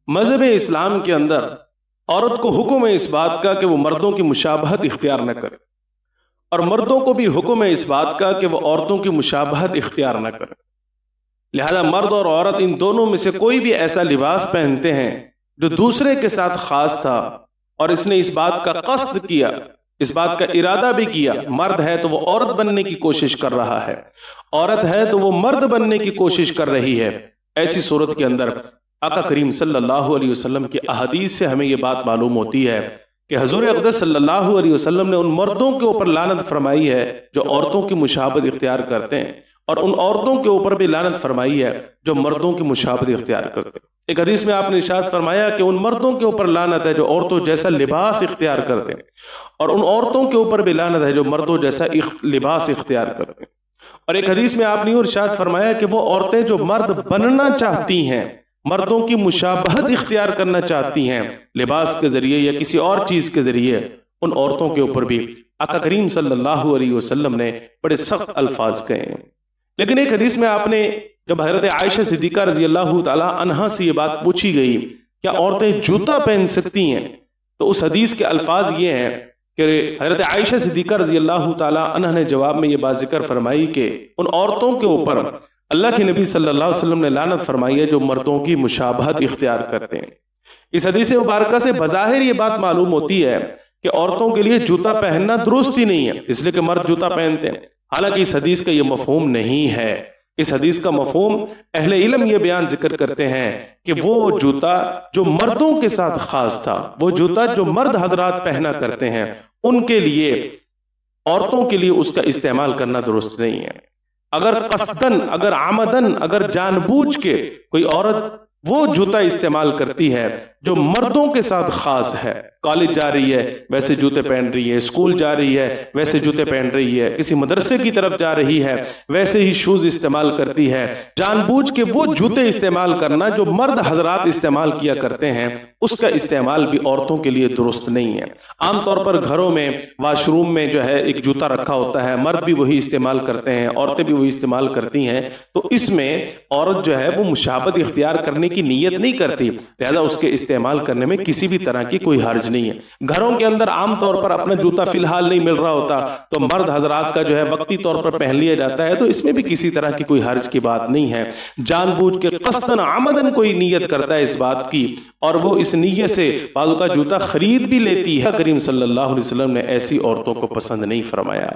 مذہب اسلام کے اندر عورت کو حکم ہے اس بات کا کہ وہ مردوں کی مشابہت اختیار نہ کرے، اور مردوں کو بھی حکم ہے اس بات کا کہ وہ عورتوں کی مشابہت اختیار نہ کرے۔ لہذا مرد اور عورت ان دونوں میں سے کوئی بھی ایسا لباس پہنتے ہیں جو دوسرے کے ساتھ خاص تھا، اور اس نے اس بات کا قصد کیا، اس بات کا ارادہ بھی کیا، مرد ہے تو وہ عورت بننے کی کوشش کر رہا ہے، عورت ہے تو وہ مرد بننے کی کوشش کر رہی ہے، ایسی صورت کے اندر آقا کریم صلی اللہ علیہ وسلم کی احادیث سے ہمیں یہ بات معلوم ہوتی ہے کہ حضور اقدس صلی اللہ علیہ وسلم نے ان مردوں کے اوپر لعنت فرمائی ہے جو عورتوں کی مشابہت اختیار کرتے ہیں، اور ان عورتوں کے اوپر بھی لعنت فرمائی ہے جو مردوں کی مشابہت اختیار کرتے ہیں۔ ایک حدیث میں آپ نے ارشاد فرمایا کہ ان مردوں کے اوپر لعنت ہے جو عورتوں جیسا لباس اختیار کرتے ہیں، اور ان عورتوں کے اوپر بھی لعنت ہے جو مردوں جیسا لباس اختیار کرتے ہیں۔ اور ایک حدیث میں آپ نے ارشاد فرمایا کہ وہ عورتیں جو مرد بننا چاہتی ہیں، مردوں کی مشابہت اختیار کرنا چاہتی ہیں لباس کے ذریعے یا کسی اور چیز کے ذریعے، ان عورتوں کے اوپر بھی آقا کریم صلی اللہ علیہ وسلم نے بڑے سخت الفاظ کہے ہیں۔ لیکن ایک حدیث میں آپ نے جب حضرت عائشہ صدیقہ رضی اللہ تعالی عنہا سے یہ بات پوچھی گئی کیا عورتیں جوتا پہن سکتی ہیں، تو اس حدیث کے الفاظ یہ ہیں کہ حضرت عائشہ صدیقہ رضی اللہ تعالی عنہ نے جواب میں یہ بات ذکر فرمائی کہ ان عورتوں کے اوپر اللہ کے نبی صلی اللہ علیہ وسلم نے لعنت فرمائی ہے جو مردوں کی مشابہت اختیار کرتے ہیں۔ اس حدیث مبارکہ سے بظاہر یہ بات معلوم ہوتی ہے کہ عورتوں کے لیے جوتا پہننا درست ہی نہیں ہے، اس لیے کہ مرد جوتا پہنتے ہیں، حالانکہ اس حدیث کا یہ مفہوم نہیں ہے۔ اس حدیث کا مفہوم اہل علم یہ بیان ذکر کرتے ہیں کہ وہ جوتا جو مردوں کے ساتھ خاص تھا، وہ جوتا جو مرد حضرات پہنا کرتے ہیں، ان کے لیے عورتوں کے لیے اس کا استعمال کرنا درست نہیں ہے۔ اگر قصدن، اگر عمدن، اگر جان بوجھ کے کوئی عورت وہ جوتا استعمال کرتی ہے جو مردوں کے ساتھ خاص ہے، کالج جا رہی ہے ویسے جوتے پہن رہی ہے، اسکول جا رہی ہے ویسے جوتے پہن رہی ہے، کسی مدرسے کی طرف جا رہی ہے ویسے ہی شوز استعمال کرتی ہے، جان بوجھ کے وہ جوتے استعمال کرنا جو مرد حضرات استعمال کیا کرتے ہیں، اس کا استعمال بھی عورتوں کے لیے درست نہیں ہے۔ عام طور پر گھروں میں واش روم میں جو ہے ایک جوتا رکھا ہوتا ہے، مرد بھی وہی استعمال کرتے ہیں، عورتیں بھی وہی استعمال کرتی ہیں، تو اس میں عورت جو ہے وہ مشابہت اختیار کرنے کی نیت نہیں کرتی، لہذا اس کے استعمال کرنے میں کسی بھی طرح کی کوئی حرج نہیں ہے۔ گھروں کے اندر عام طور پر اپنا جوتا فی الحال نہیں مل رہا ہوتا تو مرد حضرات کا جو ہے وقتی طور پر پہن لیا جاتا ہے، تو اس میں بھی کسی طرح کی کوئی حرج کی بات نہیں ہے۔ جان بوجھ کے قصدن عمدن کوئی نیت کرتا ہے اس بات کی اور وہ اس نیت سے بعض کا جوتا خرید بھی لیتی ہے، کریم صلی اللہ علیہ وسلم نے ایسی عورتوں کو پسند نہیں فرمایا۔